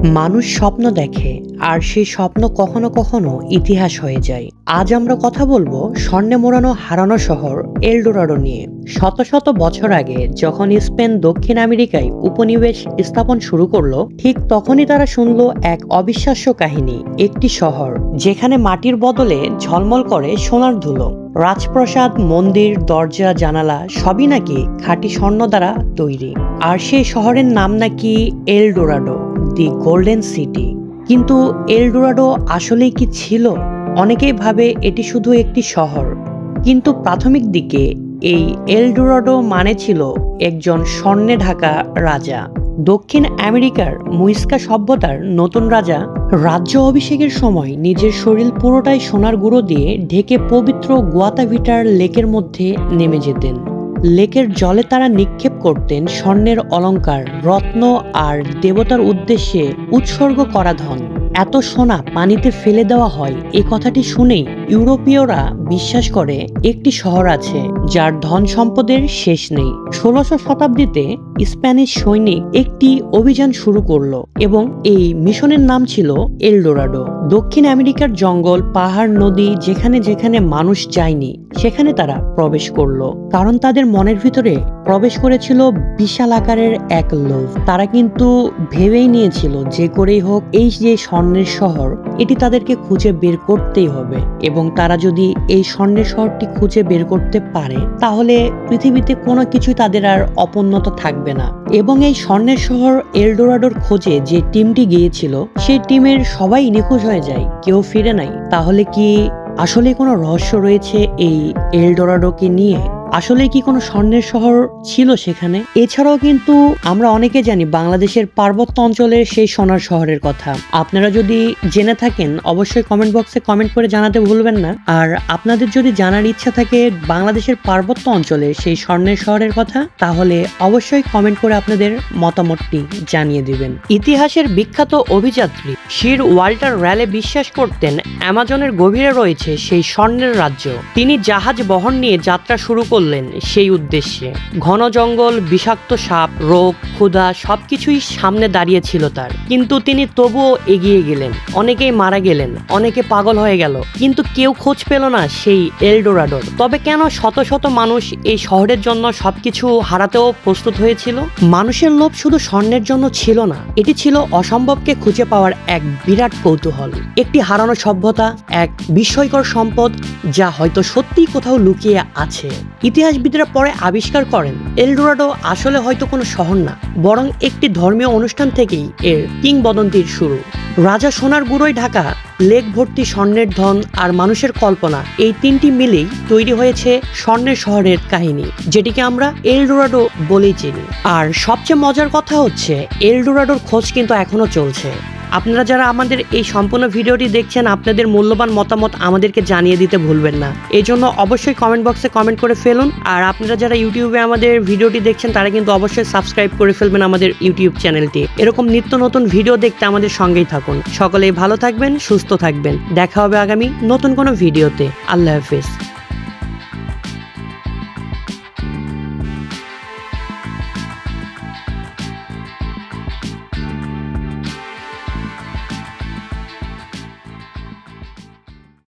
মানুষ স্বপ্ন দেখে আর সেই স্বপ্ন কখনো কখনো ইতিহাস হয়ে যায়। আজ আমরা কথা বলবো স্বর্ণে মোড়ানো হারানো শহর এলডোরাডো নিয়ে। শত শত বছর আগে যখন স্পেন দক্ষিণ আমেরিকায় উপনিবেশ স্থাপন শুরু করলো, ঠিক তখনই তারা শুনলো এক অবিশ্বাস্য কাহিনী। একটি শহর যেখানে মাটির বদলে ঝলমল করে সোনার ধুলো। রাজপ্রাসাদ, মন্দির, দরজা, জানালা সবই নাকি খাঁটি স্বর্ণ দ্বারা তৈরি। আর সেই শহরের নাম নাকি এলডোরাডো, দি গোল্ডেন সিটি। কিন্তু এলডোরাডো আসলেই কি ছিল? অনেকেই ভাবে এটি শুধু একটি শহর, কিন্তু প্রাথমিক দিকে এই এলডোরাডো মানে ছিল একজন স্বর্ণে ঢাকা রাজা। দক্ষিণ আমেরিকার মুইস্কা সভ্যতার নতুন রাজা রাজ্য অভিষেকের সময় নিজের শরীর পুরোটাই সোনার গুঁড়ো দিয়ে ঢেকে পবিত্র গুয়াতাভিটার লেকের মধ্যে নেমে যেতেন। লেকের জলে তারা নিক্ষেপ করতেন স্বর্ণের অলংকার, রত্ন আর দেবতার উদ্দেশ্যে উৎসর্গ করা ধন। এত সোনা পানিতে ফেলে দেওয়া হয়, এই কথাটি শুনেই ইউরোপীয়রা বিশ্বাস করে একটি শহর আছে যার ধন সম্পদের শেষ নেই। 16শো শতাব্দীতে স্প্যানিশ সৈনিক একটি অভিযান শুরু করলো এবং এই মিশনের নাম ছিল এলডোরাডো। দক্ষিণ আমেরিকার জঙ্গল, পাহাড়, নদী যেখানে যেখানে মানুষ যায়নি সেখানে তারা প্রবেশ করলো, কারণ তাদের মনের ভিতরে প্রবেশ করেছিল বিশাল আকারের এক লোভ। তারা কিন্তু ভেবেই নিয়েছিল যে করেই হোক এই যে স্বর্ণের শহর, এটি তাদেরকে খুঁজে বের করতেই হবে, এবং তারা যদি এই স্বর্ণের শহরটি খুঁজে বের করতে পারে তাহলে পৃথিবীতে কোনো কিছুই তাদের আর অপূর্ণত থাকবে না। এবং এই স্বর্ণের শহর এলডোরাডোর খোঁজে যে টিমটি গিয়েছিল সেই টিমের সবাই নিখোঁজ হয়ে যায়, কেউ ফিরে নাই। তাহলে কি আসলে কোনো রহস্য রয়েছে এই এলডোরাডোকে নিয়ে? আসলে কি কোনো স্বর্ণের শহর ছিল সেখানে? এছাড়াও কিন্তু আমরা অনেকে জানি বাংলাদেশের পার্বত্য অঞ্চলের সেই সোনার শহরের কথা। আপনারা যদি জেনে থাকেন অবশ্যই কমেন্ট বক্সে কমেন্ট করে জানাতে ভুলবেন না। আর আপনাদের যদি জানার ইচ্ছা থাকে বাংলাদেশের পার্বত্য অঞ্চলের সেই স্বর্ণের শহরের কথা, তাহলে অবশ্যই কমেন্ট করে আপনাদের মতামতটি জানিয়ে দিবেন। ইতিহাসের বিখ্যাত অভিযাত্রী সির ওয়াল্টার র্যালে বিশ্বাস করতেন অ্যামাজনের গভীরে রয়েছে সেই স্বর্ণের রাজ্য। তিনি জাহাজ বহর নিয়ে যাত্রা শুরু করলেন সেই উদ্দেশ্যে। ঘন জঙ্গল, বিষাক্ত সাপ, রোগ, ক্ষুধা সবকিছুই সামনে দাঁড়িয়েছিল তার, কিন্তু তিনি তবুও এগিয়ে গেলেন। অনেকেই মারা গেলেন, অনেকে পাগল হয়ে গেল, কিন্তু কেউ খোঁজ পেল না সেই এলডোরাডোর। তবে কেন শত শত মানুষ এই শহরের জন্য সবকিছু হারাতেও প্রস্তুত হয়েছিল? মানুষের লোভ শুধু স্বর্ণের জন্য ছিল না, এটি ছিল অসম্ভবকে খুঁজে পাওয়ার এক বিরাট কৌতূহল। একটি হারানো সভ্যতা, এক বিস্ময়কর সম্পদ যা হয়তো সত্যিই কোথাও লুকিয়ে আছে। ইতিহাসবিদরা পরে আবিষ্কার করেন এলডোরাডো আসলে হয়তো কোনো শহর না, বরং একটি ধর্মীয় অনুষ্ঠান থেকেই এর কিংবদন্তির শুরু। রাজা সোনার গুঁড়োয় ঢাকা, লেক ভর্তি স্বর্ণের ধন আর মানুষের কল্পনা, এই তিনটি মিলেই তৈরি হয়েছে স্বর্ণের শহরের কাহিনী, যেটিকে আমরা এলডোরাডো বলেই চিনি। আর সবচেয়ে মজার কথা হচ্ছে এলডোরাডোর খোঁজ কিন্তু এখনো চলছে। আপনারা যারা আমাদের এই সম্পূর্ণ ভিডিওটি দেখছেন, আপনাদের মূল্যবান মতামত আমাদেরকে জানিয়ে দিতে ভুলবেন না। এই জন্য অবশ্যই কমেন্ট বক্সে কমেন্ট করে ফেলুন। আর আপনারা যারা ইউটিউবে আমাদের ভিডিওটি দেখছেন তারা কিন্তু অবশ্যই সাবস্ক্রাইব করে ফেলবেন আমাদের ইউটিউব চ্যানেলটি। এরকম নিত্য নতুন ভিডিও দেখতে আমাদের সঙ্গেই থাকুন। সকলেই ভালো থাকবেন, সুস্থ থাকবেন। দেখা হবে আগামী নতুন কোনো ভিডিওতে। আল্লাহ হাফেজ।